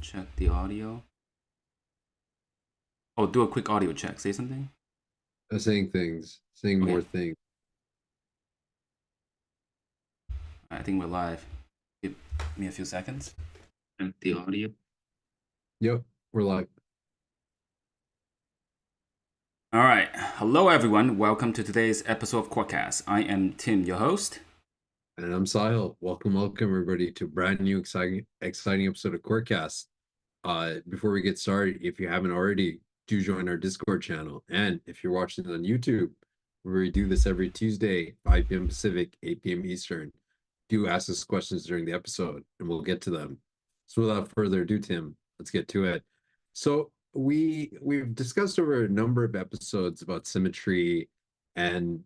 check the audio. Oh, do a quick audio check. Say something. Saying things, saying Okay, more things. I think we're live. Give me a few seconds. Check the audio. Yep, we're live. All right. Hello, everyone. Welcome to today's episode of Quadcast. I am Tim, your host. And I'm Sahil. Welcome, everybody to a brand new exciting episode of Corecast. Before we get started, if you haven't already, do join our Discord channel. And if you're watching on YouTube, where we do this every Tuesday, 5 p.m. Pacific, 8 p.m. Eastern, do ask us questions during the episode, and we'll get to them. So without further ado, Tim, let's get to it. So we've discussed over a number of episodes about symmetry and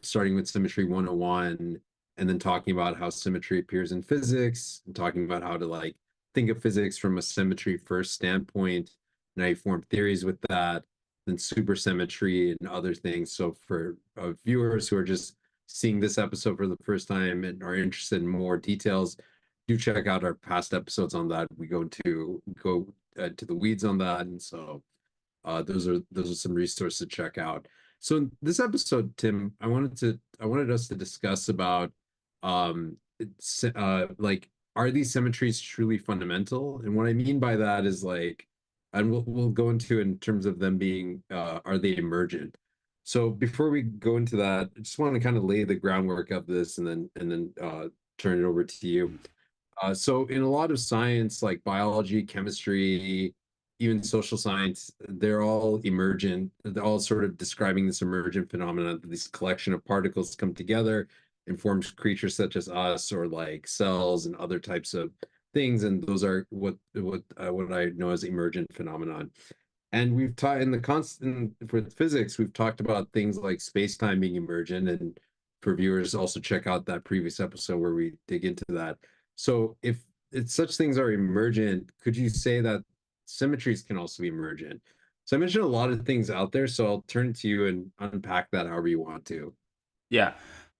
starting with symmetry 101 and then talking about how symmetry appears in physics and talking about how to think of physics from a symmetry first standpoint and how you form theories with that, then supersymmetry and other things. So for viewers who are just seeing this episode for the first time and are interested in more details, do check out our past episodes on that. We go to the weeds on that, and so those are some resources to check out. So in this episode, Tim, I wanted us to discuss about like, are these symmetries truly fundamental? And what I mean by that is and we'll go into in terms of them being are they emergent? So before we go into that, I just want to kind of lay the groundwork of this and then turn it over to you. So in a lot of science, like biology, chemistry, even social science, they're all emergent. They're all sort of describing this emergent phenomenon. This collection of particles come together and forms creatures such as us, or like cells and other types of things. And those are what I know as emergent phenomenon. And we've taught in the constant for physics, we've talked about things like space-time being emergent. And for viewers, also check out that previous episode where we dig into that. So if such things are emergent, could you say that symmetries can also be emergent? So I mentioned a lot of things out there, so I'll turn to you and unpack that however you want to. Yeah.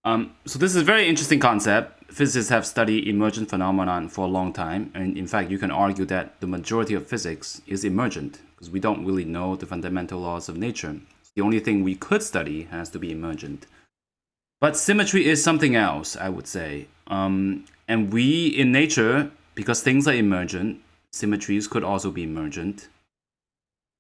So this is a very interesting concept. Physicists have studied emergent phenomenon for a long time, and in fact, you can argue that the majority of physics is emergent because we don't really know the fundamental laws of nature. The only thing we could study has to be emergent. But symmetry is something else, I would say. And we in nature, because things are emergent, symmetries could also be emergent.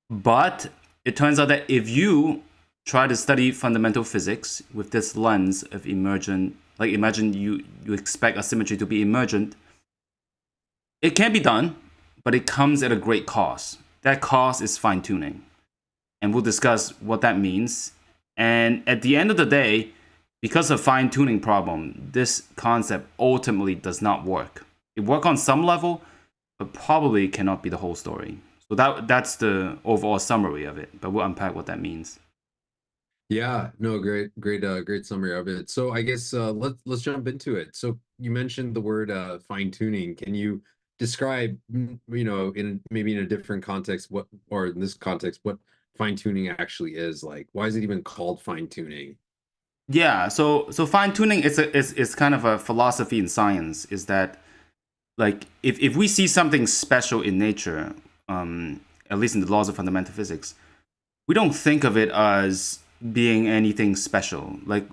But it turns out that if you try to study fundamental physics with this lens of emergent, like imagine you expect a symmetry to be emergent, it can be done, but it comes at a great cost. That cost is fine tuning. And we'll discuss what that means. And at the end of the day, because of fine tuning problem, this concept ultimately does not work. It works on some level, but probably cannot be the whole story. So that's the overall summary of it. But we'll unpack what that means. Yeah, no, great summary of it. So I guess let's jump into it. So you mentioned the word fine tuning. Can you describe, in maybe in a different context, what, or in this context, what fine tuning actually is? Like, why is it even called fine tuning? Yeah. So fine tuning is kind of a philosophy in science. Is that like if we see something special in nature, at least in the laws of fundamental physics, we don't think of it as being anything special. Like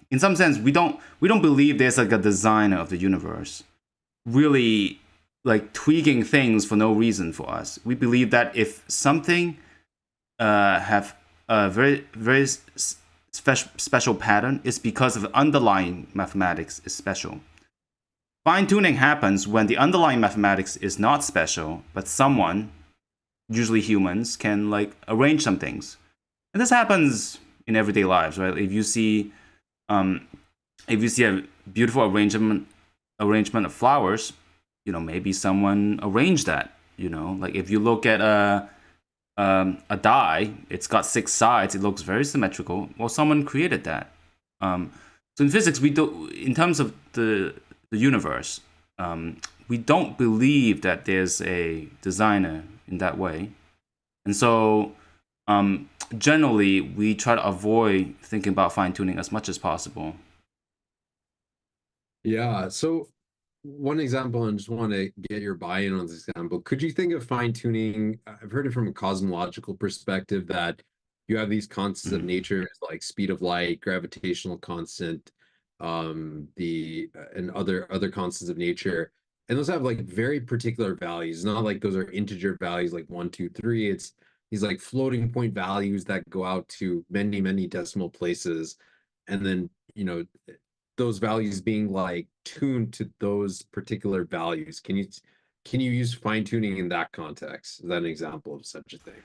in some sense, we don't believe there's like a designer of the universe really like tweaking things for no reason for us. We believe that if something have a very special pattern, it's because of the underlying mathematics is special. Fine tuning happens when the underlying mathematics is not special, but someone, usually humans, can like arrange some things. And this happens in everyday lives, right? Um, if you see a beautiful arrangement of flowers, maybe someone arranged that. Like if you look at a die, it's got six sides, it looks very symmetrical. Well, someone created that. So in physics, we do, in terms of the universe, we don't believe that there's a designer in that way, and so generally we try to avoid thinking about fine tuning as much as possible. Yeah, so one example, and just want to get your buy-in on this example. Could you think of fine-tuning? I've heard it from a cosmological perspective that you have these constants of Mhm. nature like speed of light, gravitational constant, the and other constants of nature, and those have like very particular values. Not like those are integer values like 1, 2, 3. It's these like floating point values that go out to many decimal places, and then those values being like tuned to those particular values. Can you use fine tuning in that context? Is that an example of such a thing?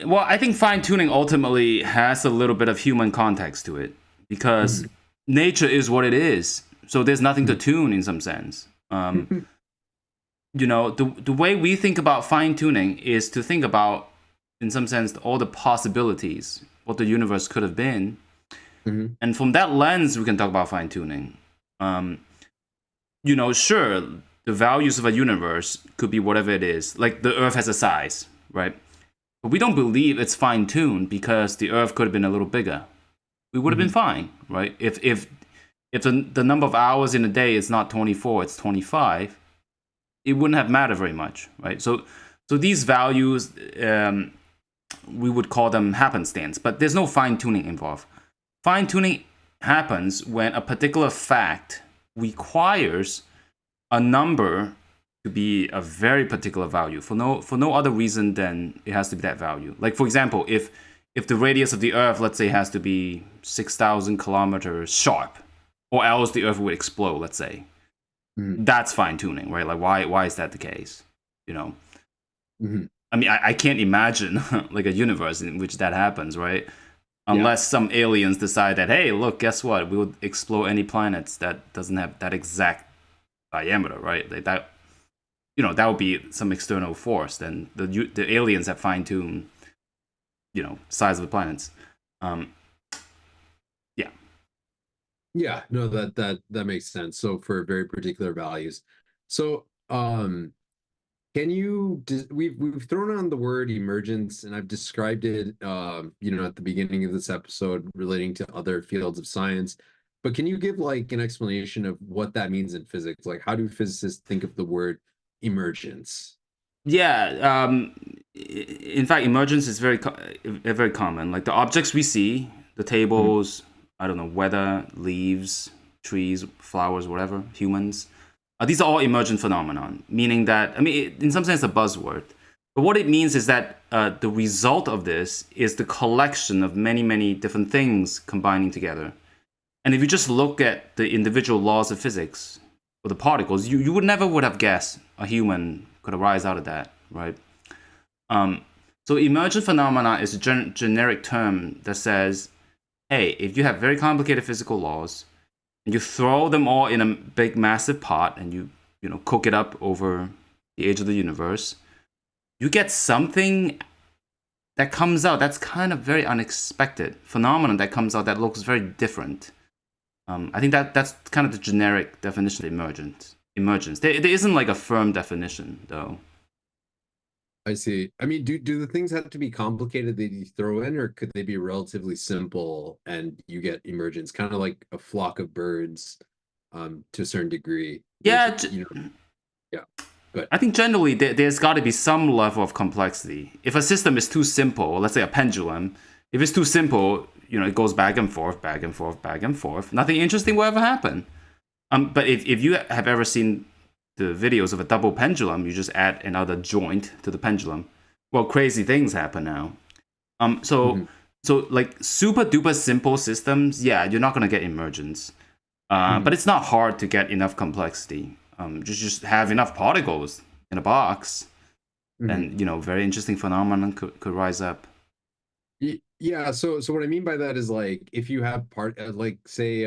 Well, I think fine tuning ultimately has a little bit of human context to it because Mhm. nature is what it is. So there's nothing to Mhm. tune in some sense. The way we think about fine tuning is to think about, in some sense, all the possibilities, what the universe could have been. Mhm. And from that lens, we can talk about fine tuning. Um, sure, the values of a universe could be whatever it is. Like the Earth has a size, right? But we don't believe it's fine tuned because the Earth could have been a little bigger. We would have been Mhm. fine, right? If the number of hours in a day is not 24, it's 25, it wouldn't have mattered very much, right? So these values, we would call them happenstance, but there's no fine tuning involved. Fine tuning happens when a particular fact requires a number to be a very particular value for no other reason than it has to be that value. Like for example, if the radius of the Earth, let's say, has to be 6,000 kilometers sharp, or else the Earth would explode. Let's say Mhm. that's fine tuning, right? Like why is that the case? You know, Mhm. I mean, I can't imagine like a universe in which that happens, right? Yeah. Unless some aliens decide that, hey, look, guess what? We would explore any planets that doesn't have that exact diameter, right? Like that would be some external force. Then the aliens have fine tuned, size of the planets. Um, yeah, Yeah. No, that makes sense. So for very particular values. So can you we've thrown on the word emergence, and I've described it at the beginning of this episode relating to other fields of science. But can you give like an explanation of what that means in physics? Like how do physicists think of the word emergence? yeah. In fact, emergence is very common. Like the objects we see, the Mhm. tables, I don't know, weather, leaves, trees, flowers, whatever, humans. These are all emergent phenomenon, meaning that, I mean, in some sense, a buzzword. But what it means is that the result of this is the collection of many different things combining together. And if you just look at the individual laws of physics or the particles, you would have guessed a human could arise out of that, right? Um, so emergent phenomena is a generic term that says, hey, if you have very complicated physical laws and you throw them all in a big massive pot and you cook it up over the age of the universe, you get something that comes out that's kind of very unexpected phenomenon that comes out that looks very different. I think that's kind of the generic definition of emergence. There isn't like a firm definition though. I see. I mean, do the things have to be complicated that you throw in, or could they be relatively simple and you get emergence, kind of like a flock of birds, to a certain degree? There's, Yeah, yeah, but I think generally there's got to be some level of complexity. If a system is too simple, let's say a pendulum, if it's too simple, it goes back and forth, back and forth, back and forth. Nothing interesting will ever happen. But if you have ever seen the videos of a double pendulum, you just add another joint to the pendulum. Well, crazy things happen now. Um, so mhm, so like super duper simple systems, yeah, you're not gonna get emergence. But mhm, it's not hard to get enough complexity. Just have enough particles in a box, mhm. and very interesting phenomenon could rise up. Yeah, so what I mean by that is like if you have like say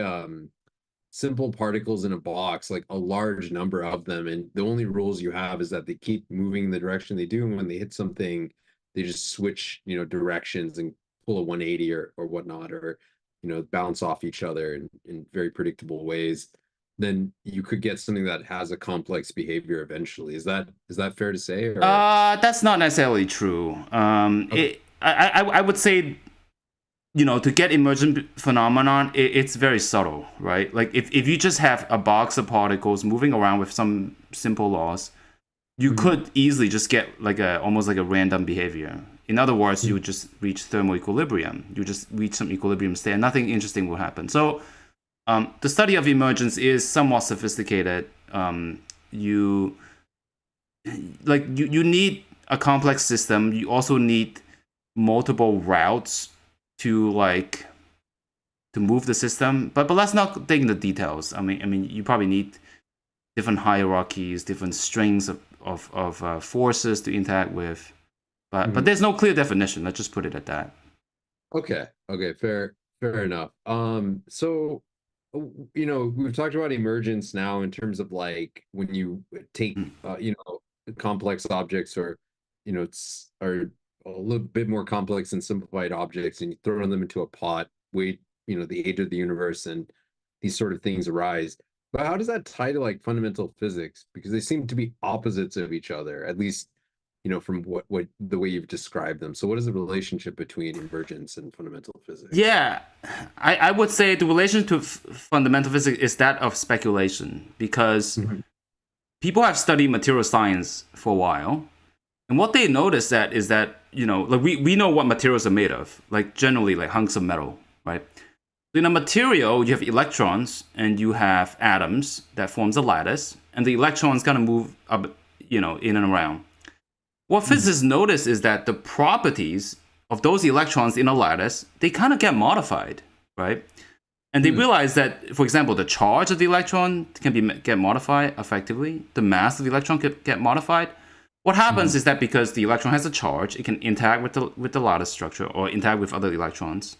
simple particles in a box, like a large number of them, and the only rules you have is that they keep moving in the direction they do, and when they hit something, they just switch, directions and pull a 180 or whatnot, or bounce off each other in very predictable ways. Then you could get something that has a complex behavior eventually. Is that fair to say, or That's not necessarily true. okay? I would say to get emergent phenomenon, it's very subtle, right? Like if you just have a box of particles moving around with some simple laws, you could easily just get like almost like a random behavior. In other words, you would just reach thermal equilibrium. You just reach some equilibrium state, and nothing interesting will happen. So the study of emergence is somewhat sophisticated. You need a complex system. You also need multiple routes to move the system. But let's not dig into details. I mean, you probably need different hierarchies, different strings of forces to interact with. But there's no clear definition. Let's just put it at that. Okay. Fair enough. So we've talked about emergence now in terms of like when you take complex objects or are a little bit more complex and simplified objects, and you throw them into a pot, wait, the age of the universe, and these sort of things arise. But how does that tie to like fundamental physics? Because they seem to be opposites of each other, at least from what the way you've described them. So what is the relationship between emergence and fundamental physics? Yeah, I would say the relation to fundamental physics is that of speculation, because people have studied material science for a while, and what they notice is that like we know what materials are made of, like generally like hunks of metal, right? In a material, you have electrons and you have atoms that forms a lattice, and the electrons kind of move up, in and around. What physicists notice is that the properties of those electrons in a lattice, they kind of get modified, right? And they realize that, for example, the charge of the electron can get modified effectively. The mass of the electron could get modified. What happens is that because the electron has a charge, it can interact with the lattice structure or interact with other electrons.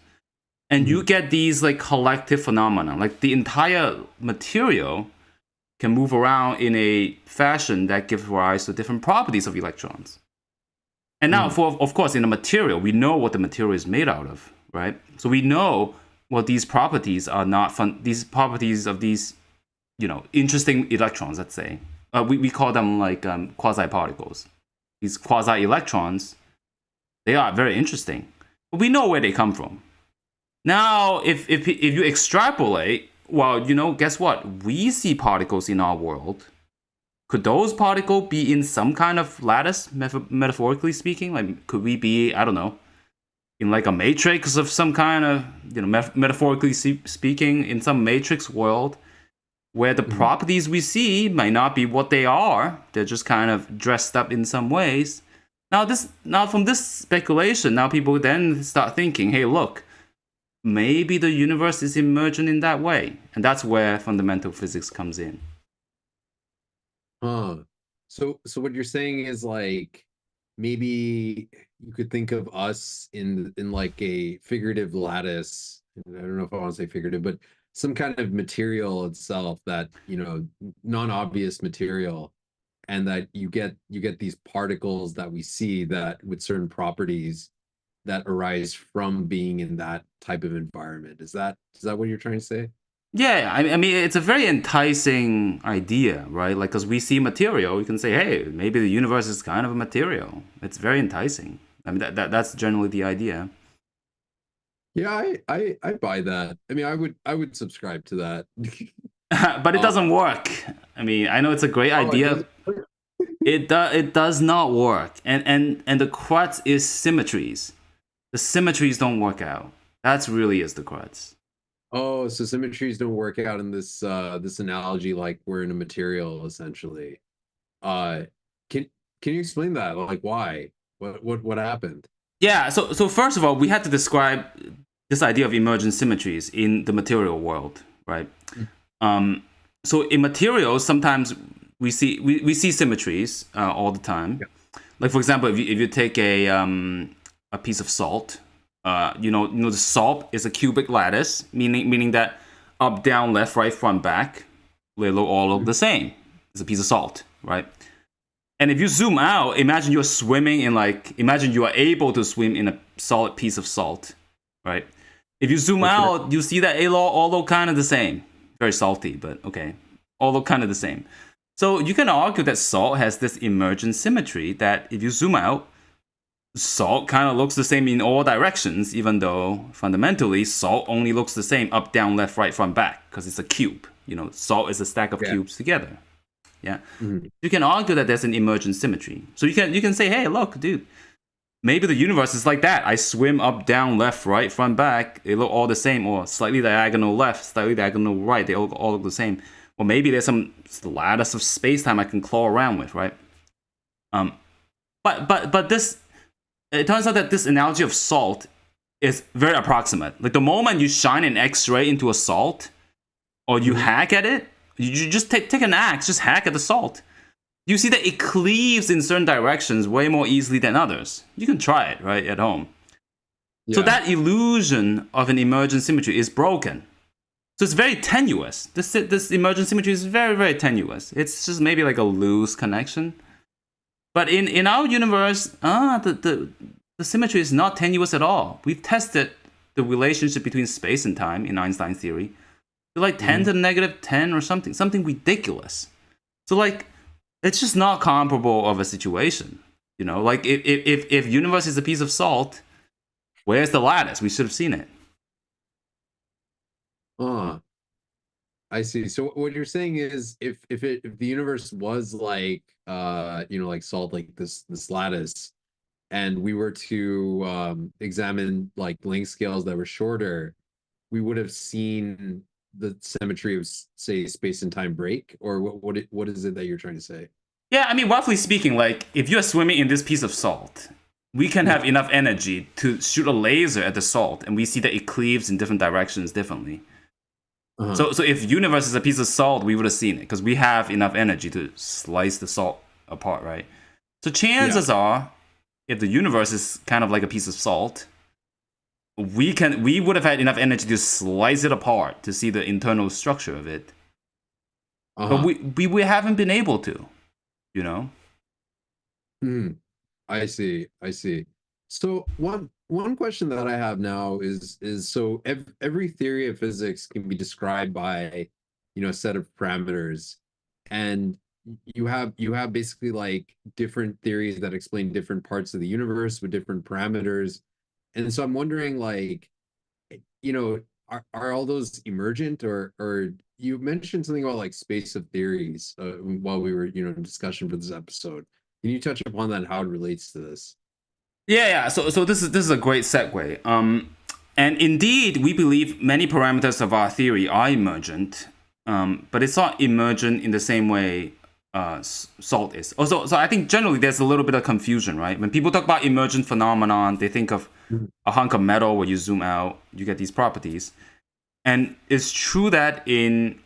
And you get these like collective phenomena, like the entire material can move around in a fashion that gives rise to different properties of electrons. And now, of course, in a material, we know what the material is made out of, right? So we know what these properties are not fun. These properties of these, interesting electrons, let's say, we call them like quasi-particles. These quasi-electrons, they are very interesting, but we know where they come from. Now, if you extrapolate, well, guess what? We see particles in our world. Could those particles be in some kind of lattice, metaphorically speaking? Like, could we be, I don't know, in like a matrix of some kind of, metaphorically speaking, in some matrix world where the properties we see might not be what they are. They're just kind of dressed up in some ways. Now from this speculation, now people then start thinking, hey, look, maybe the universe is emergent in that way. And that's where fundamental physics comes in. So what you're saying is like maybe you could think of us in like a figurative lattice. I don't know if I want to say figurative, but some kind of material itself that, non-obvious material, and that you get these particles that we see that with certain properties that arise from being in that type of environment. Is that what you're trying to say? Yeah, I mean, it's a very enticing idea, right? Like, because we see material, we can say, hey, maybe the universe is kind of a material. It's very enticing. I mean, that's generally the idea. Yeah, I buy that. I mean, I would subscribe to that. But it doesn't work. I mean, I know it's a great idea. It does not work. And the crux is symmetries. The symmetries don't work out. That's really is the crux. Oh, so symmetries don't work out in this this analogy, like we're in a material essentially. Can you explain that? Like why? What happened? Yeah, so first of all, we had to describe this idea of emergent symmetries in the material world, right? So in materials, sometimes we see symmetries all the time. Yeah. Like for example, if you take a piece of salt, the salt is a cubic lattice, meaning that up, down, left, right, front, back, they all look the same. It's a piece of salt, right? And if you zoom out, imagine you are able to swim in a solid piece of salt, right? If you zoom out, you see that it all look kind of the same. Very salty, but okay. All look kind of the same. So you can argue that salt has this emergent symmetry that if you zoom out, salt kind of looks the same in all directions, even though fundamentally salt only looks the same up, down, left, right, front, back, because it's a cube. Salt is a stack of Yeah. cubes together. Yeah. Mhm. You can argue that there's an emergent symmetry. So you can say, hey, look, dude, maybe the universe is like that. I swim up, down, left, right, front, back. They look all the same, or slightly diagonal left, slightly diagonal right. They all look the same. Or maybe there's some lattice of space time I can claw around with, right? Um, but this, it turns out that this analogy of salt is very approximate. Like the moment you shine an X-ray into a salt, or you hack at it, you just take an axe, just hack at the salt. You see that it cleaves in certain directions way more easily than others. You can try it, right, at home. So Yeah. that illusion of an emergent symmetry is broken. So it's very tenuous. This emergent symmetry is very, very tenuous. It's just maybe like a loose connection. But in our universe, the symmetry is not tenuous at all. We've tested the relationship between space and time in Einstein's theory. They're like 10 to the negative 10 or something ridiculous. So like, it's just not comparable of a situation. Like if universe is a piece of salt, where's the lattice? We should have seen it. Ah, I see. So what you're saying is if the universe was like like salt, like this lattice, and we were to examine like length scales that were shorter, we would have seen the symmetry of say space and time break, or what is it that you're trying to say? Yeah, I mean, roughly speaking, like if you're swimming in this piece of salt, we can have enough energy to shoot a laser at the salt, and we see that it cleaves in different directions differently. Uh-huh. So if universe is a piece of salt, we would have seen it because we have enough energy to slice the salt apart, right? So chances are, if the universe is kind of like a piece of salt, we would have had enough energy to slice it apart to see the internal structure of it. But Uh-huh. we haven't been able to, you know? Hmm. I see. I see. So one question that I have now is so every theory of physics can be described by, a set of parameters, and you have basically like different theories that explain different parts of the universe with different parameters. And so I'm wondering like, are all those emergent, or you mentioned something about like space of theories while we were, in discussion for this episode. Can you touch upon that and how it relates to this? Yeah. So this is a great segue. And indeed, we believe many parameters of our theory are emergent, but it's not emergent in the same way salt is. Also, so I think generally there's a little bit of confusion, right? When people talk about emergent phenomenon, they think of Mhm. a hunk of metal where you zoom out, you get these properties. And it's true that in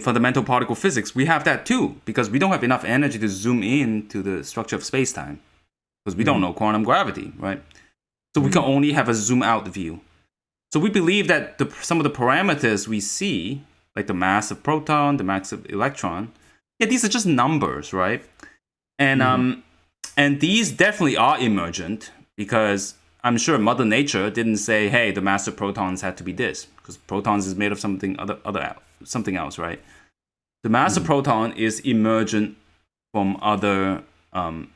fundamental particle physics, we have that too, because we don't have enough energy to zoom in to the structure of space-time, because we don't know quantum gravity, right? So we can Mhm. only have a zoom out view. So we believe that some of the parameters we see, like the mass of proton, the mass of electron, yeah, these are just numbers, right? And Mhm. and these definitely are emergent because I'm sure Mother Nature didn't say, "Hey, the mass of protons had to be this," because protons is made of something else, right? The mass of Mhm. proton is emergent from other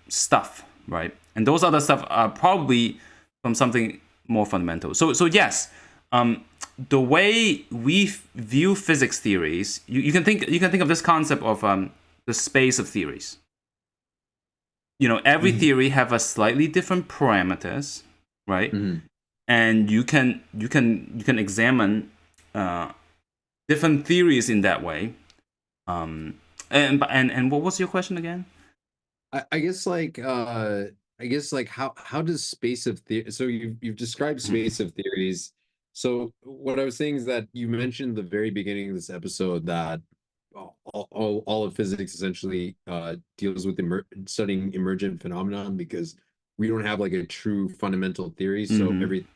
stuff, right? And those other stuff are probably from something more fundamental. So yes, the way we view physics theories, you can think of this concept of the space of theories. Every Mhm. theory have a slightly different parameters, right? Mhm. And you can examine uh, different theories in that way. And what was your question again? I guess like how does space of theory, so you've described Mhm. space of theories. So what I was saying is that you mentioned the very beginning of this episode that all of physics essentially deals with studying emergent phenomenon, because we don't have like a true fundamental theory, so Mhm. every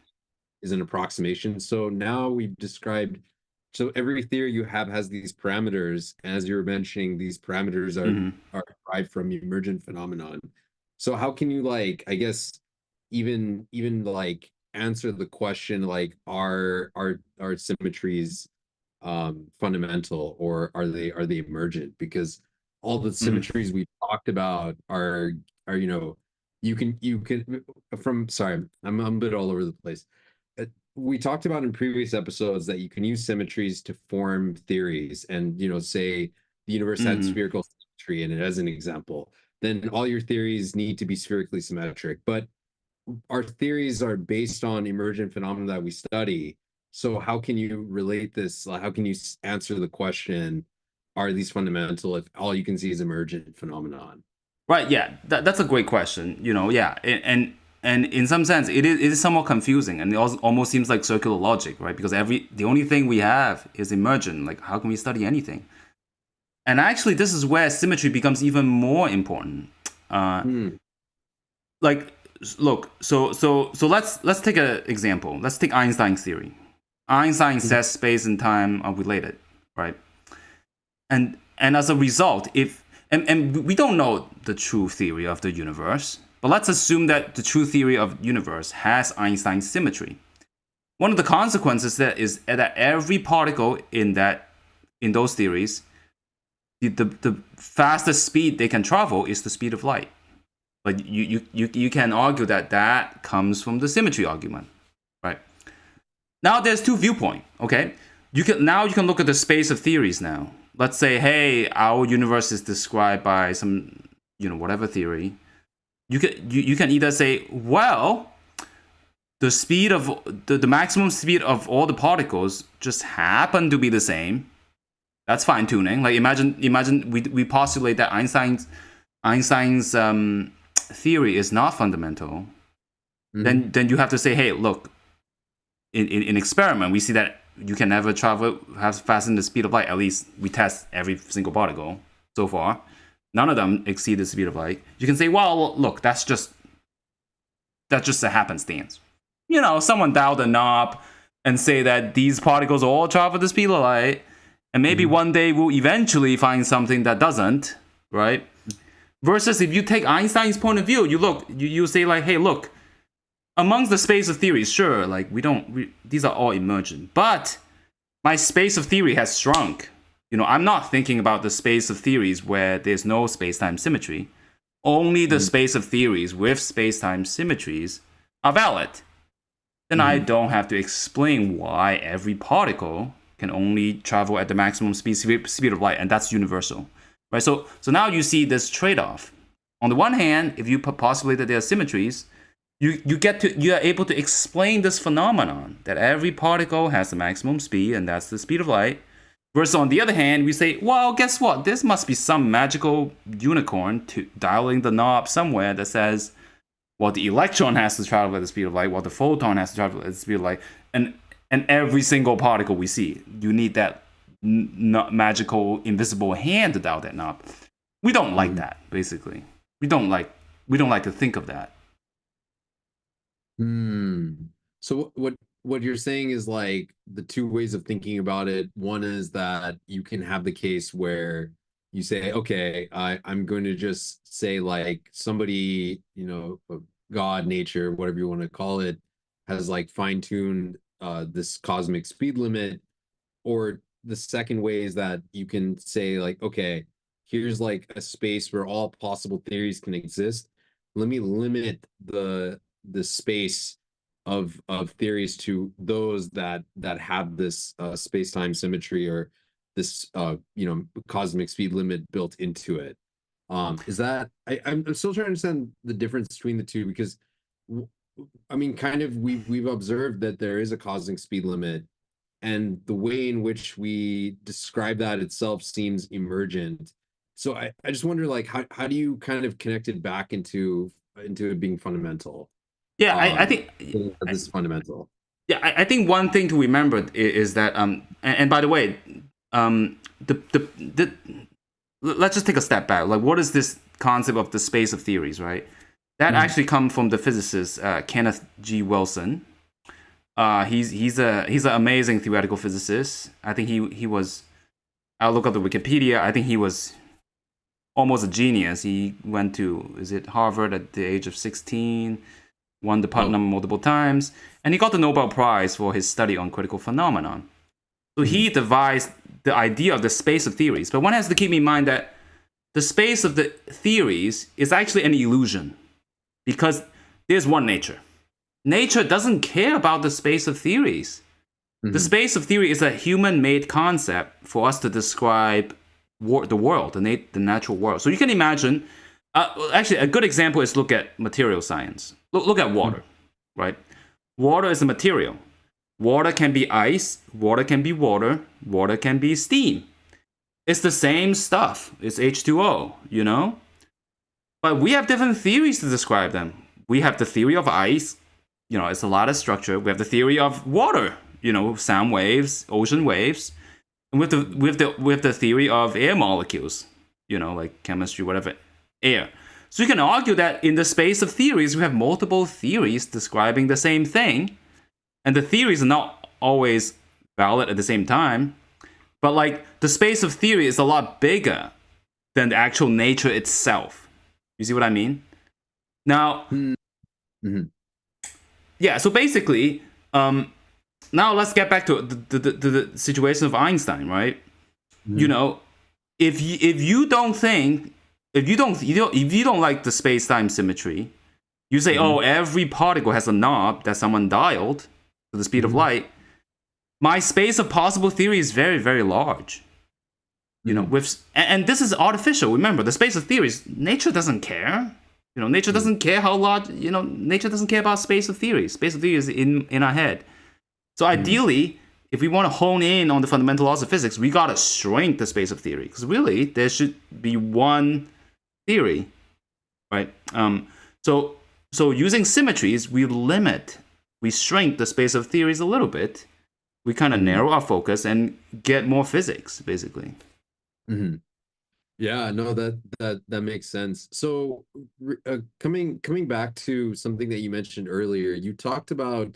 is an approximation. So now we've described, so every theory you have has these parameters. As you were mentioning, these parameters Mhm. are derived from emergent phenomenon. So how can you like, I guess, even like answer the question like, are symmetries fundamental, or are they emergent? Because all the Mhm. symmetries we talked about are you can from sorry, I'm a bit all over the place. We talked about in previous episodes that you can use symmetries to form theories, and say the universe had Mm. spherical symmetry in it as an example. Then all your theories need to be spherically symmetric. But our theories are based on emergent phenomena that we study. So how can you relate this? How can you answer the question, are these fundamental if all you can see is emergent phenomenon? Right. Yeah. That's a great question. Yeah. And in some sense, it is somewhat confusing, and it also almost seems like circular logic, right? Because the only thing we have is emergent. Like, how can we study anything? And actually, this is where symmetry becomes even more important. Uh, Hmm. like, look. So let's take an example. Let's take Einstein's theory. Einstein says space and time are related, right? And as a result, if and we don't know the true theory of the universe, but let's assume that the true theory of the universe has Einstein's symmetry. One of the consequences that is that every particle in those theories, the fastest speed they can travel is the speed of light. Like you can argue that comes from the symmetry argument, right? Now there's two viewpoints. Okay, you can look at the space of theories now. Let's say, hey, our universe is described by some whatever theory. You can either say, well, the speed of the maximum speed of all the particles just happen to be the same. That's fine tuning. Like imagine we postulate that Einstein's theory is not fundamental. Mhm. Then you have to say, hey, look, in experiment we see that you can never travel have faster than the speed of light. At least we test every single particle so far. None of them exceed the speed of light. You can say, well, look, that's just a happenstance. Someone dialed a knob and say that these particles all travel the speed of light, and maybe Mhm. one day we'll eventually find something that doesn't, right? Versus if you take Einstein's point of view, you say like, hey, look, amongst the space of theories, sure, like these are all emergent, but my space of theory has shrunk. I'm not thinking about the space of theories where there's no space-time symmetry. Only the Mhm. space of theories with space-time symmetries are valid. Then I Mhm. don't have to explain why every particle can only travel at the maximum speed of light, and that's universal, right? So now you see this trade-off. On the one hand, if you postulate that there are symmetries, you are able to explain this phenomenon that every particle has the maximum speed, and that's the speed of light. Versus on the other hand, we say, well, guess what? This must be some magical unicorn to dialing the knob somewhere that says, well, the electron has to travel at the speed of light, while the photon has to travel at the speed of light, and every single particle we see, you need that magical invisible hand to dial that knob. We don't like Mhm. that. Basically, we don't like to think of that. Hmm. So what you're saying is like the two ways of thinking about it. One is that you can have the case where you say, okay, I'm going to just say like somebody, God, nature, whatever you want to call it, has like fine-tuned this cosmic speed limit. Or the second way is that you can say like, okay, here's like a space where all possible theories can exist. Let me limit the space of theories to those that have this space-time symmetry or this cosmic speed limit built into it. Is that I'm still trying to understand the difference between the two, because w- I mean, kind of we've observed that there is a cosmic speed limit, and the way in which we describe that itself seems emergent. So I just wonder, like, how do you kind of connect it back into it being fundamental? Yeah, I think This is fundamental. yeah, I think one thing to remember is that and by the way, the let's just take a step back. Like, what is this concept of the space of theories, right? That Mhm. actually come from the physicist Kenneth G. Wilson. He's an amazing theoretical physicist. I think he was. I'll look up the Wikipedia. I think he was almost a genius. He went to is it Harvard at the age of 16, won the Oh. Putnam multiple times, and he got the Nobel Prize for his study on critical phenomenon. So Mhm. he devised the idea of the space of theories. But one has to keep in mind that the space of the theories is actually an illusion. because there's one nature. Nature doesn't care about the space of theories. The space of theory is a human-made concept for us to describe the world, the natural world. So you can imagine, actually, a good example is look at material science. Look at water, right? Water is a material. Water can be ice, water can be water, water can be steam. It's the same stuff. It's H2O, you know? But we have different theories to describe them. We have the theory of ice, you know, it's a lot of structure. We have the theory of water, you know, sound waves, ocean waves. And with the theory of air molecules, you know, like chemistry, whatever, air. So you can argue that in the space of theories, we have multiple theories describing the same thing. And the theories are not always valid at the same time. But like the space of theory is a lot bigger than the actual nature itself. You see what I mean? Now, yeah, so basically, now let's get back to the situation of Einstein, right? You know, if you don't like the space-time symmetry, you say, oh, every particle has a knob that someone dialed to the speed of light. My space of possible theory is very, very large. You know, and this is artificial. Remember, the space of theories, nature doesn't care. You know, nature doesn't care how large. You know, nature doesn't care about space of theories. Space of theory is in our head. So ideally, if we want to hone in on the fundamental laws of physics, we gotta shrink the space of theory, because really there should be one theory, right? So using symmetries, we shrink the space of theories a little bit. We kind of narrow our focus and get more physics, basically. Yeah, no, that makes sense. So coming back to something that you mentioned earlier, you talked about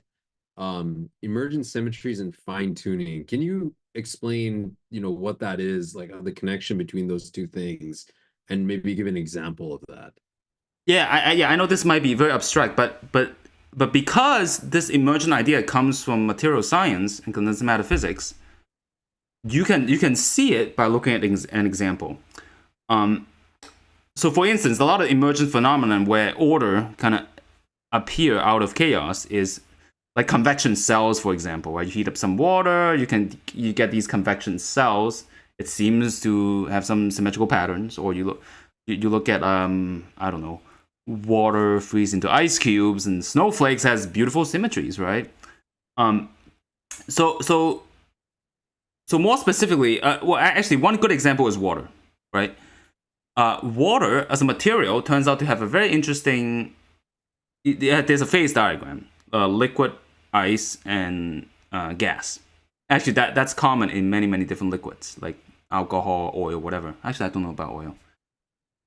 emergent symmetries and fine tuning. Can you explain, you know, what that is, like the connection between those two things, and maybe give an example of that? Yeah, I know this might be very abstract, but because this emergent idea comes from material science and condensed matter physics, you can see it by looking at an example. So for instance, a lot of emergent phenomenon where order kind of appear out of chaos is like convection cells, for example, where you heat up some water, you get these convection cells. It seems to have some symmetrical patterns. Or you look at I don't know, water freeze into ice cubes, and snowflakes has beautiful symmetries, right? So more specifically, well, actually, one good example is water, right? Water as a material turns out to have a very interesting. There's a phase diagram: liquid, ice, and gas. Actually, that's common in many different liquids, like alcohol, oil, whatever. Actually, I don't know about oil,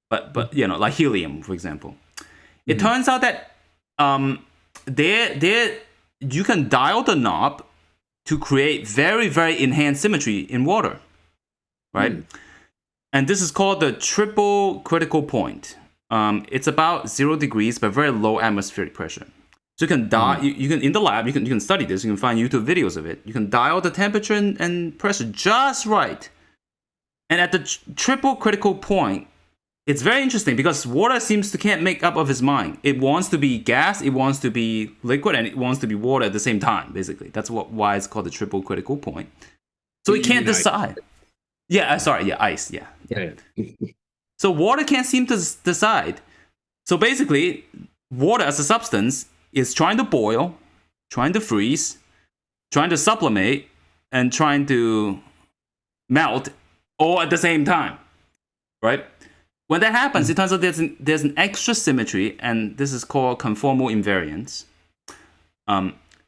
but you know, like helium, for example. It turns out that there you can dial the knob to create very enhanced symmetry in water, right? And this is called the triple critical point. It's about 0 degrees, but very low atmospheric pressure. So you can dial. You can in the lab. You can study this. You can find YouTube videos of it. You can dial the temperature and pressure just right. And at the triple critical point, it's very interesting because water seems to can't make up of its mind. It wants to be gas, it wants to be liquid, and it wants to be water at the same time. Basically, that's why it's called the triple critical point. So it can't decide. Ice. Yeah, sorry. Yeah, ice. Yeah. So water can't seem to decide. So basically, water as a substance is trying to boil, trying to freeze, trying to sublimate, and trying to melt all at the same time, right? When that happens, it turns out there's an extra symmetry, and this is called conformal invariance.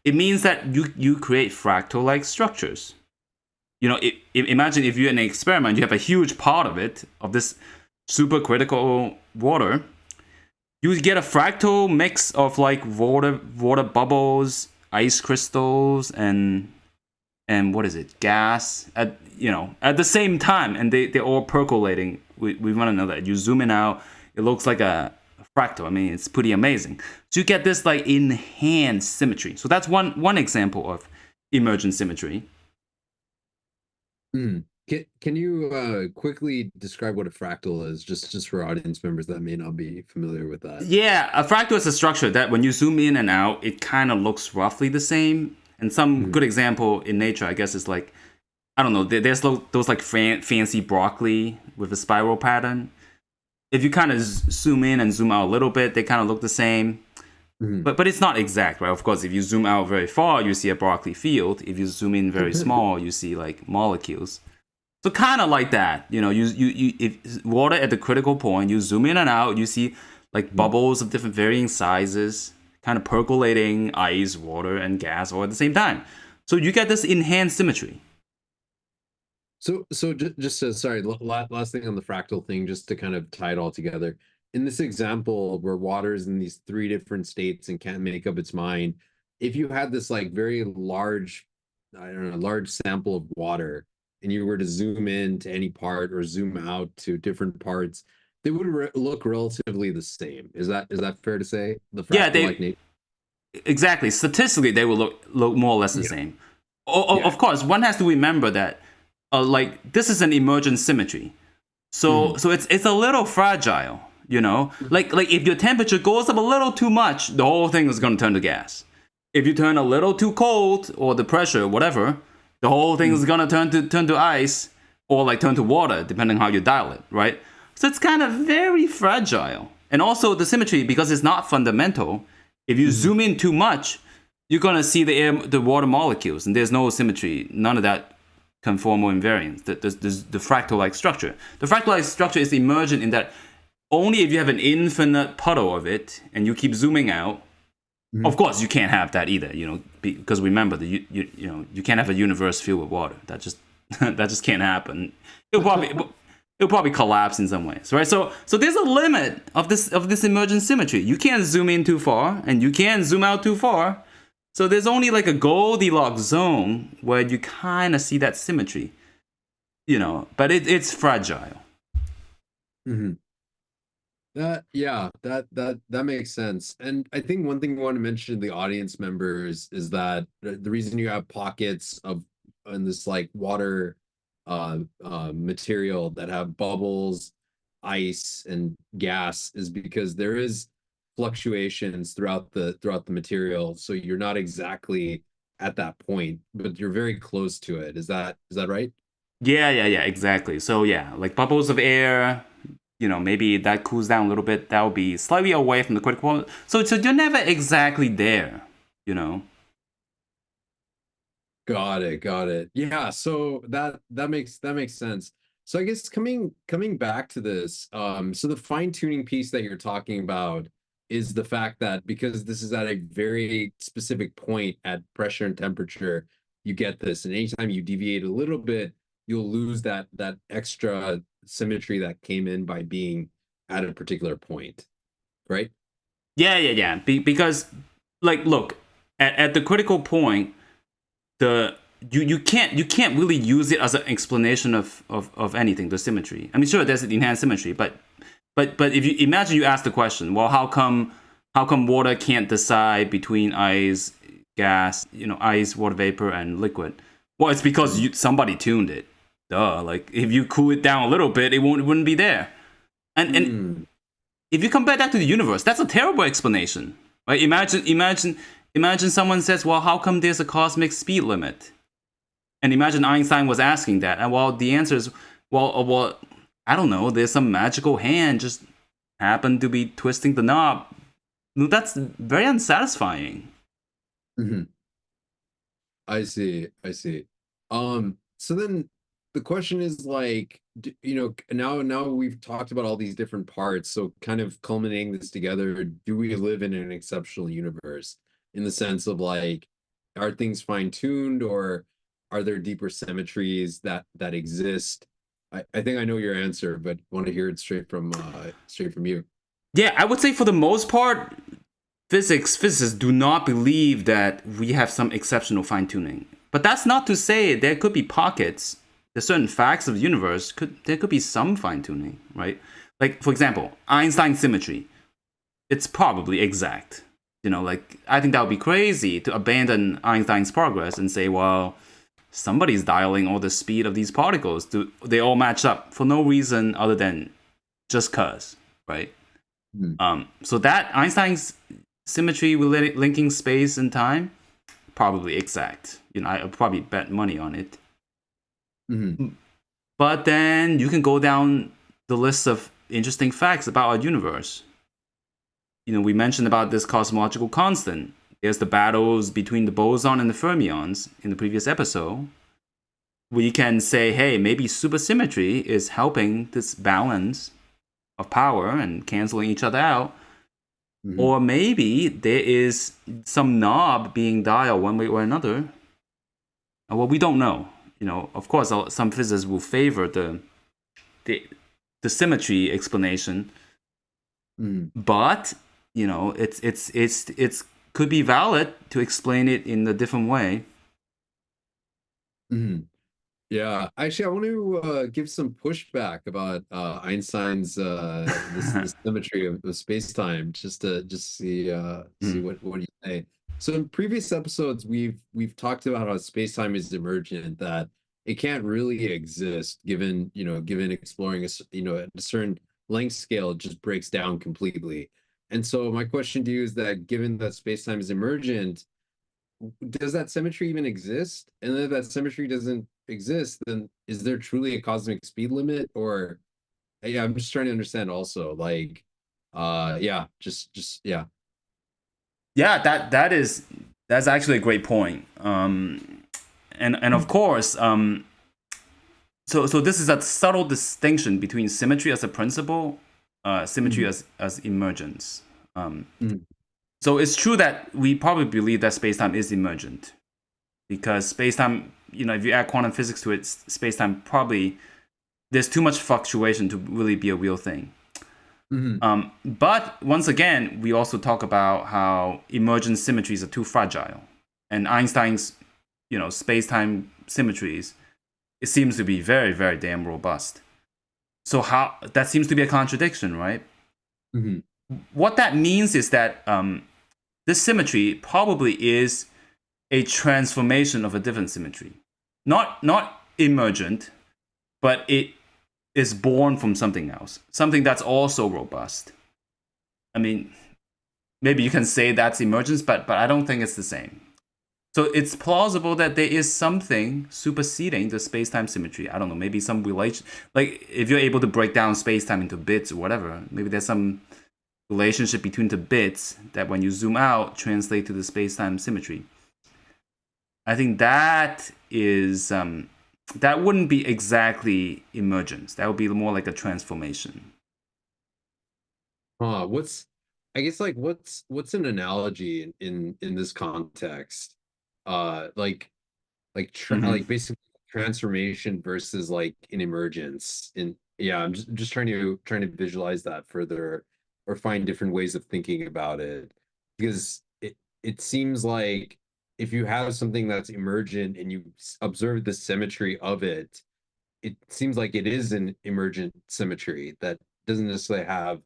It means that you create fractal-like structures. You know, imagine if you're in an experiment, you have a huge pot of this supercritical water. You get a fractal mix of like water bubbles, ice crystals, and what is it, gas at the same time, and they're all percolating with one another. You zoom in out, it looks like a fractal. I mean, it's pretty amazing. So you get this like enhanced symmetry. So that's one example of emergent symmetry. Can you quickly describe what a fractal is, just for audience members that may not be familiar with that? Yeah, a fractal is a structure that when you zoom in and out, it kind of looks roughly the same. And some Mhm. good example in nature, I guess, is like, I don't know, there's those like fancy broccoli with a spiral pattern. If you kind of zoom in and zoom out a little bit, they kind of look the same. Mhm. But it's not exact, right? Of course, if you zoom out very far, you see a broccoli field. If you zoom in very small, you see like molecules. So kind of like that, if water at the critical point, you zoom in and out, you see like bubbles of different varying sizes, kind of percolating ice, water, and gas all at the same time. So you get this enhanced symmetry. So just to, sorry, last thing on the fractal thing, just to kind of tie it all together. In this example where water is in these three different states and can't make up its mind, if you had this like very large, I don't know, large sample of water, and you were to zoom in to any part or zoom out to different parts, they would look relatively the same. Is that fair to say? The Yeah, fractal like nature. exactly. Statistically, they will look more or less the Yeah. same. Yeah. Of course, one has to remember that, like this is an emergent symmetry, so Mhm. it's a little fragile. Like if your temperature goes up a little too much, the whole thing is going to turn to gas. If you turn a little too cold, or the pressure, whatever, the whole thing is Mhm. going to turn to ice, or like turn to water, depending on how you dial it, right? So it's kind of very fragile. And also the symmetry, because it's not fundamental, if you Mhm. zoom in too much, you're gonna see the water molecules, and there's no symmetry, none of that conformal invariance, the fractal-like structure. The fractal-like structure is emergent in that only if you have an infinite puddle of it and you keep zooming out. Of Mhm. course, you can't have that either, because remember, you can't have a universe filled with water. That just that just can't happen. It'll probably collapse in some ways, right? So there's a limit of this emergent symmetry. You can't zoom in too far, and you can't zoom out too far. So there's only like a Goldilocks zone where you kind of see that symmetry, but it's fragile. Mhm. That makes sense. And I think one thing we want to mention to the audience members is that the reason you have pockets of in this like water material that have bubbles, ice, and gas is because there is fluctuations throughout the material. So you're not exactly at that point, but you're very close to it. Is that right? Yeah, exactly. So yeah, like bubbles of air, maybe that cools down a little bit. That will be slightly away from the critical point. So you're never exactly there, you know. Got it. Yeah, so that makes sense. So I guess coming back to this, so the fine-tuning piece that you're talking about is the fact that because this is at a very specific point at pressure and temperature, you get this, and anytime you deviate a little bit, you'll lose that extra symmetry that came in by being at a particular point, right? Yeah. Because, like, look, at the critical point, the you can't really use it as an explanation of anything. The symmetry. I mean, sure, there's an enhanced symmetry, but if you imagine you ask the question, well, how come water can't decide between ice, gas, ice, water vapor, and liquid? Well, it's because Mhm. somebody tuned it. Duh. Like if you cool it down a little bit, it wouldn't be there. And Hmm. if you compare that to the universe, that's a terrible explanation. Right? Imagine someone says, well, how come there's a cosmic speed limit? And imagine Einstein was asking that. And well, the answer is, well, I don't know. There's some magical hand just happened to be twisting the knob. No, that's very unsatisfying. Mhm. I see. So then the question is like, now we've talked about all these different parts, so kind of culminating this together, do we live in an exceptional universe in the sense of like, are things fine-tuned or are there deeper symmetries that exist? I think I know your answer, but want to hear it straight from you. Yeah, I would say for the most part, physicists do not believe that we have some exceptional fine tuning. But that's not to say there could be pockets. There's certain facts of the universe. There could be some fine tuning, right? Like for example, Einstein symmetry. It's probably exact. Like I think that would be crazy to abandon Einstein's progress and say, well, somebody's dialing all the speed of these particles. They all match up for no reason other than just cause, right? So that Einstein's symmetry linking space and time, probably exact. I would probably bet money on it. But then you can go down the list of interesting facts about our universe. We mentioned about this cosmological constant. There's the battles between the boson and the fermions in the previous episode. We can say, hey, maybe supersymmetry is helping this balance of power and canceling each other out. Or maybe there is some knob being dialed one way or another. Well, we don't know. Of course, some physicists will favor the symmetry explanation, but it's could be valid to explain it in a different way. Yeah, actually, I want to give some pushback about Einstein's this symmetry of space-time, just to see what you say. So in previous episodes, we've talked about how space-time is emergent, that it can't really exist given exploring a certain length scale, it just breaks down completely. And so my question to you is that given that space-time is emergent, does that symmetry even exist? And if that symmetry doesn't exist, then is there truly a cosmic speed limit? Or yeah, I'm just trying to understand also, like yeah. Yeah, that's actually a great point. And of course, so this is a subtle distinction between symmetry as a principle, symmetry as emergence. So it's true that we probably believe that space-time is emergent, because space-time, if you add quantum physics to it, space-time probably, there's too much fluctuation to really be a real thing. But once again, we also talk about how emergent symmetries are too fragile, and Einstein's, space-time symmetries, it seems to be very, very damn robust. So how that seems to be a contradiction, right? What that means is that this symmetry probably is a transformation of a different symmetry, not emergent, but it is born from something else, something that's also robust. I mean, maybe you can say that's emergence, but I don't think it's the same. So it's plausible that there is something superseding the space-time symmetry. I don't know, maybe some relation, like if you're able to break down space-time into bits or whatever, maybe there's some relationship between the bits that when you zoom out translate to the space-time symmetry. I think that is that wouldn't be exactly emergence. That would be more like a transformation. What's an analogy in this context? Like basically transformation versus like an emergence. I'm just trying to visualize that further, or find different ways of thinking about it, because it seems like if you have something that's emergent and you observe the symmetry of it, it seems like it is an emergent symmetry that doesn't necessarily have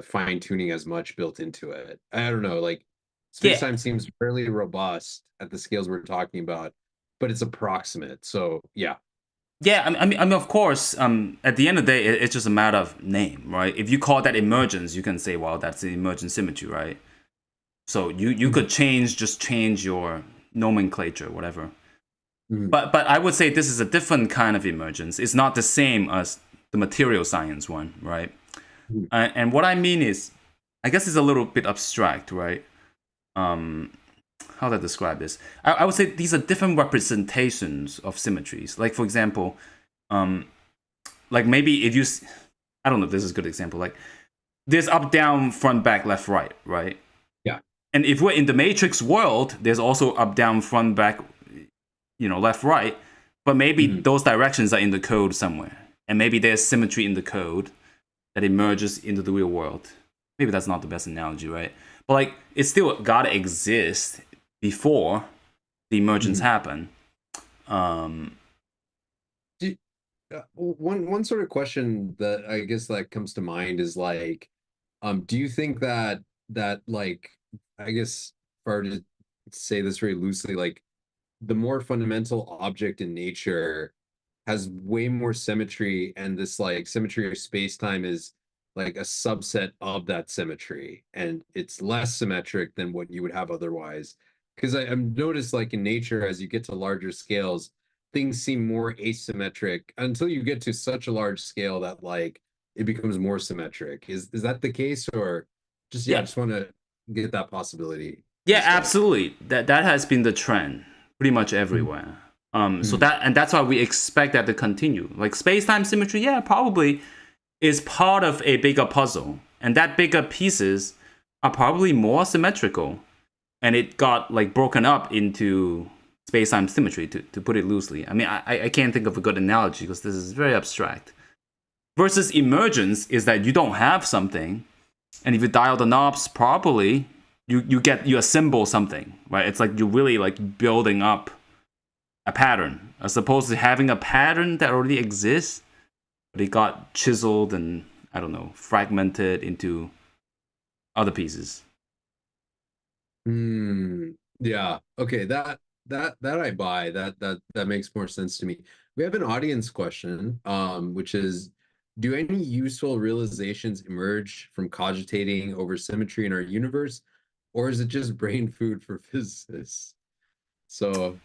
fine tuning as much built into it. I don't know, like space-time seems fairly robust at the scales we're talking about, but it's approximate. So yeah. Yeah, I mean, of course, at the end of the day, it's just a matter of name, right? If you call that emergence, you can say, well, that's an emergent symmetry, right? So you could change your nomenclature, whatever. But I would say this is a different kind of emergence. It's not the same as the material science one, right? And what I mean is, I guess it's a little bit abstract, right? How to describe this? I would say these are different representations of symmetries. Like, for example, like maybe if you, I don't know if this is a good example. Like, there's up, down, front, back, left, right, right? Yeah. And if we're in the matrix world, there's also up, down, front, back, left, right. But maybe those directions are in the code somewhere. And maybe there's symmetry in the code that emerges into the real world. Maybe that's not the best analogy, right? But like, it's still gotta exist before the emergence happen. One sort of question that I guess that comes to mind is like, do you think that like, I guess if I were to say this very loosely, like the more fundamental object in nature has way more symmetry, and this like symmetry of space-time is like a subset of that symmetry, and it's less symmetric than what you would have otherwise. Because I've noticed like in nature, as you get to larger scales, things seem more asymmetric until you get to such a large scale that like it becomes more symmetric. Is that the case, or just yeah, I Yeah, just want to get that possibility yeah, discussed. absolutely. That has been the trend pretty much everywhere. So Mhm. that's why we expect that to continue. Like space-time symmetry, yeah, probably is part of a bigger puzzle, and that bigger pieces are probably more symmetrical, and it got like broken up into space-time symmetry, to put it loosely. I mean, I can't think of a good analogy because this is very abstract. Versus emergence is that you don't have something, and if you dial the knobs properly, you assemble something, right? It's like you're really like building up a pattern, as opposed to having a pattern that already exists, but it got chiseled and, I don't know, fragmented into other pieces. Yeah. Okay. That I buy. That makes more sense to me. We have an audience question, which is, do any useful realizations emerge from cogitating over symmetry in our universe, or is it just brain food for physicists? So,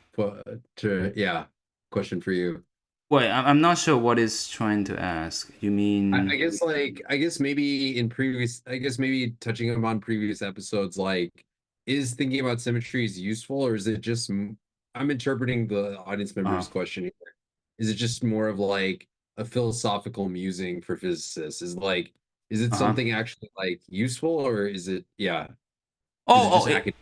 yeah, question for you. Wait, I'm not sure what is trying to ask. You I mean? guess like I guess maybe in previous I guess maybe touching upon previous episodes, like is thinking about symmetries useful, or is it just I'm interpreting the audience Uh member's question here. Is it just more of like a philosophical musing for physicists? Is it huh. something actually like useful, or is it yeah, is it Oh, just it, academic?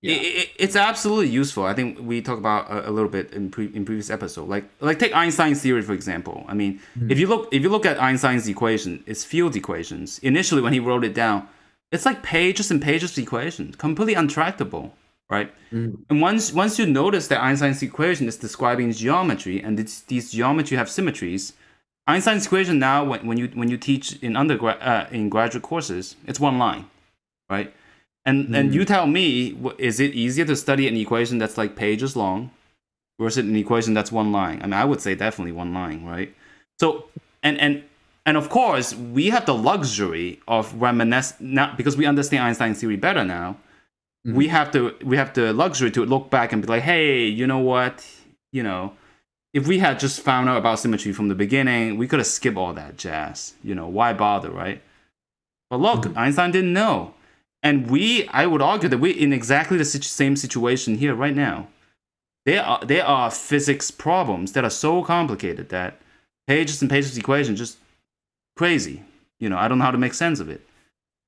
Yeah. it's absolutely useful. I think we talked about a little bit in previous episode. Like take Einstein's theory for example. I mean, Mhm. if you look at Einstein's equation, it's field equations. Initially, when he wrote it down, it's like pages and pages of equations, completely untractable, right? Mhm. And once you notice that Einstein's equation is describing geometry, and these geometry have symmetries, Einstein's equation now, when you teach in undergrad in graduate courses, it's one line, right? And you Mhm. tell me, is it easier to study an equation that's like pages long versus an equation that's one line? I mean, I would say definitely one line, right? So and and and of course, we have the luxury of reminisce not because we understand Einstein's theory better now. Mhm. We have the luxury to look back and be like, hey, you know what? You know, if we had just found out about symmetry from the beginning, we could have skipped all that jazz. You know, why bother, right? But look, Mhm. Einstein didn't know. And I would argue that we're in exactly the same situation here right now. There are physics problems that are so complicated that pages and pages of equation just crazy. You know, I don't know how to make sense of it.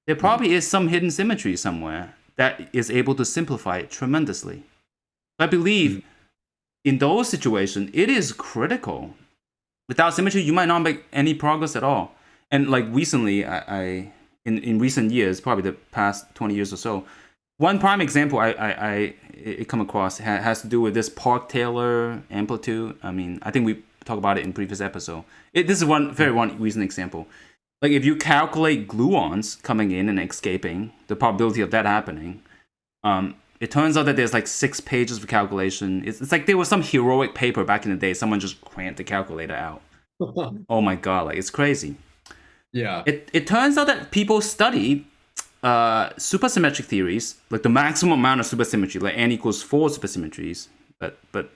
There Mhm. probably is some hidden symmetry somewhere that is able to simplify it tremendously. I believe Mhm. in those situations, it is critical. Without symmetry, you might not make any progress at all. And like recently, I in recent years, probably the past 20 years or so, one prime example I come across has to do with this Park-Taylor amplitude. I mean, I think we talked about it in previous episode. This is one recent example. Like if you calculate gluons coming in and escaping, the probability of that happening, it turns out that there's like 6 pages of calculation. It's like there was some heroic paper back in the day. Someone just cranked the calculator out. Oh my god, like it's crazy. Yeah. It turns out that people study supersymmetric theories, like the maximum amount of supersymmetry, like n equals 4 supersymmetries. But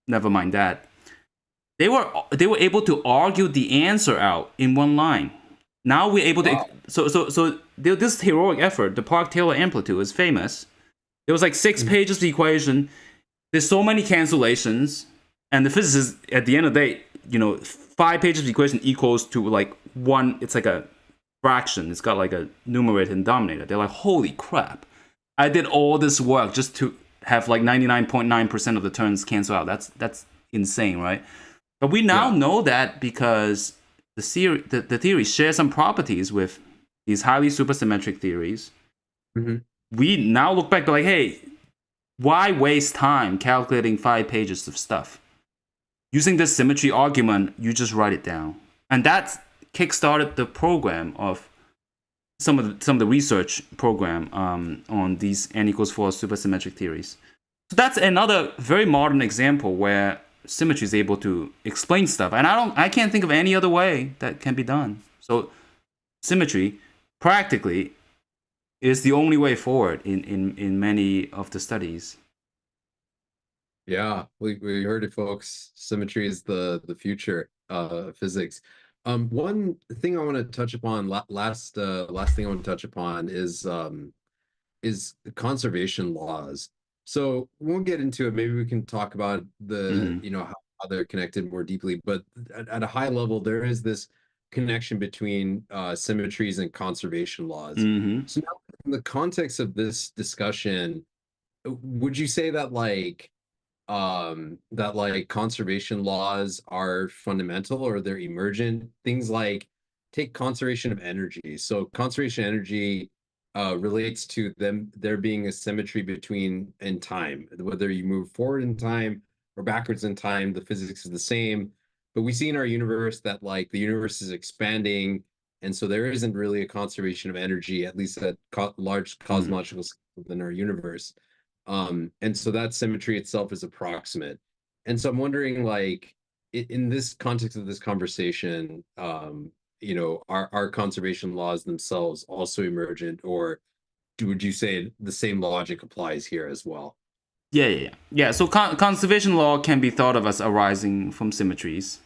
never mind that. They were able to argue the answer out in one line. Now we're able to Wow. so this heroic effort, the Park-Taylor amplitude, is famous. There was like 6 pages of the equation. There's so many cancellations, and the physicists at the end of the day, you know, 5 pages of the equation equals to like one. It's like a fraction. It's got like a numerator and denominator. They're like, holy crap! I did all this work just to have like 99.9% of the terms cancel out. That's insane, right? But we now Yeah. know that because the theory shares some properties with these highly supersymmetric theories. Mhm. We now look back, like, hey, why waste time calculating 5 pages of stuff? Using this symmetry argument, you just write it down. And that kickstarted the program of some of the research program on these n equals 4 supersymmetric theories. So that's another very modern example where symmetry is able to explain stuff, and I can't think of any other way that can be done. So symmetry, practically, is the only way forward in many of the studies. Yeah, we heard it, folks. Symmetry is the future of physics. One thing I want to touch upon, last thing I want to touch upon is the conservation laws. So we won't get into it. Maybe we can talk about the, Mm-hmm. how they're connected more deeply. But at a high level, there is this connection between symmetries and conservation laws. Mm-hmm. So now, in the context of this discussion, would you say that conservation laws are fundamental or they're emergent? Things like take conservation of energy. So conservation energy relates to there being a symmetry between in time, whether you move forward in time or backwards in time, the physics is the same. But we see in our universe that the universe is expanding, and so there isn't really a conservation of energy, at least at large Mm-hmm. cosmological scale within our universe. And so that symmetry itself is approximate. And so I'm wondering, in this context of this conversation, are conservation laws themselves also emergent, or would you say the same logic applies here as well? Yeah. So conservation law can be thought of as arising from symmetries,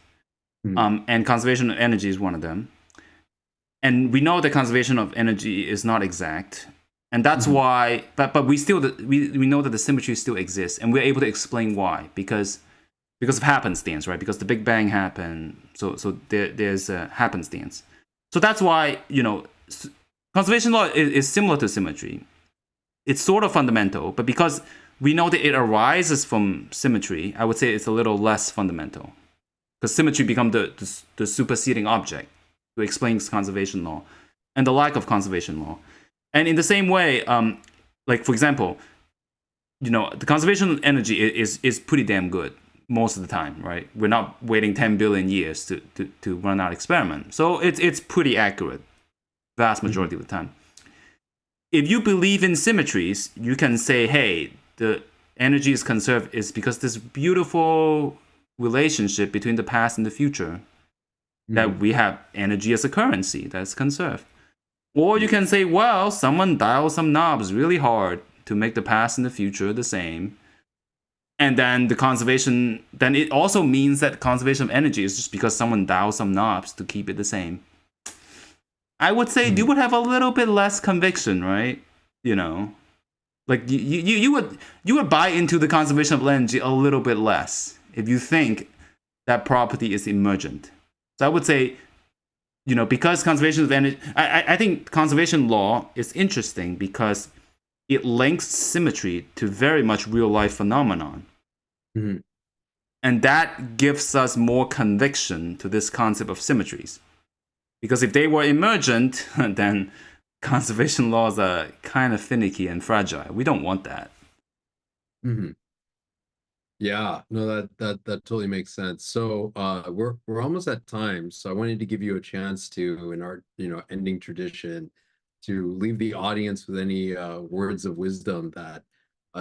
Hmm. and conservation of energy is one of them. And we know that conservation of energy is not exact, and that's Mhm. why. But we know that the symmetry still exists, and we're able to explain why because of happenstance, right? Because the Big Bang happened, so there's a happenstance. So that's why conservation law is similar to symmetry. It's sort of fundamental, but because we know that it arises from symmetry, I would say it's a little less fundamental because symmetry becomes the superseding object to explain conservation law and the lack of conservation law. And in the same way, like for example, the conservation of energy is pretty damn good most of the time, right? We're not waiting 10 billion years to run our experiment. So it's pretty accurate, vast Mhm. majority of the time. If you believe in symmetries, you can say, hey, the energy is conserved is because this beautiful relationship between the past and the future that Mhm. we have energy as a currency that's conserved. Or you can say, well, someone dialed some knobs really hard to make the past and the future the same. And then then it also means that conservation of energy is just because someone dialed some knobs to keep it the same. I would say you Mhm. would have a little bit less conviction, right? You know, like you would buy into the conservation of energy a little bit less if you think that property is emergent. So I would say, because conservation of energy, I think conservation law is interesting because it links symmetry to very much real life phenomenon. Mhm. And that gives us more conviction to this concept of symmetries. Because if they were emergent, then conservation laws are kind of finicky and fragile. We don't want that. Mhm. Yeah, no, that totally makes sense. So we're almost at time. So I wanted to give you a chance to, in our, ending tradition, to leave the audience with any words of wisdom that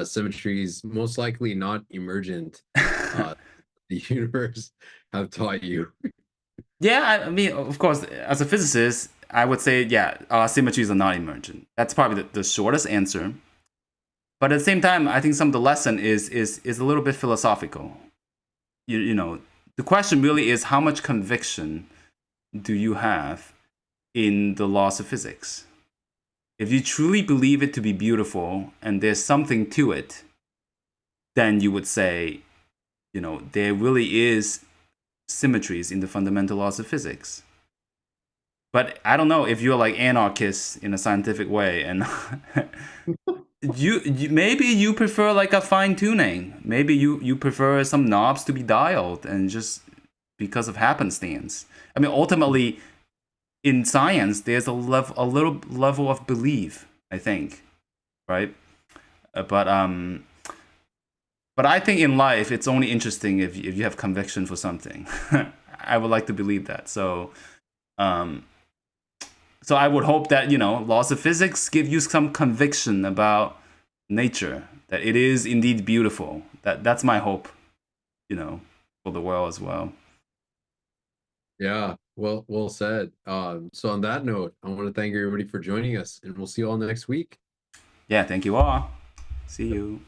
symmetry is most likely not emergent, uh the universe have taught you. Yeah, I mean, of course, as a physicist, I would say, yeah, symmetries are not emergent. That's probably the shortest answer. But at the same time, I think some of the lesson is a little bit philosophical. The question really is how much conviction do you have in the laws of physics? If you truly believe it to be beautiful and there's something to it, then you would say, there really is symmetries in the fundamental laws of physics. But I don't know if you're like anarchists in a scientific way, and you maybe you prefer like a fine tuning. Maybe you prefer some knobs to be dialed, and just because of happenstance. I mean, ultimately, in science, there's a little level of belief. I think, right? But I think in life, it's only interesting if you have conviction for something. I would like to believe that. Um, so I would hope that laws of physics give you some conviction about nature that it is indeed beautiful. That's my hope, for the world as well. Yeah, well said. So on that note, I want to thank everybody for joining us, and we'll see you all next week. Yeah, thank you all. See you.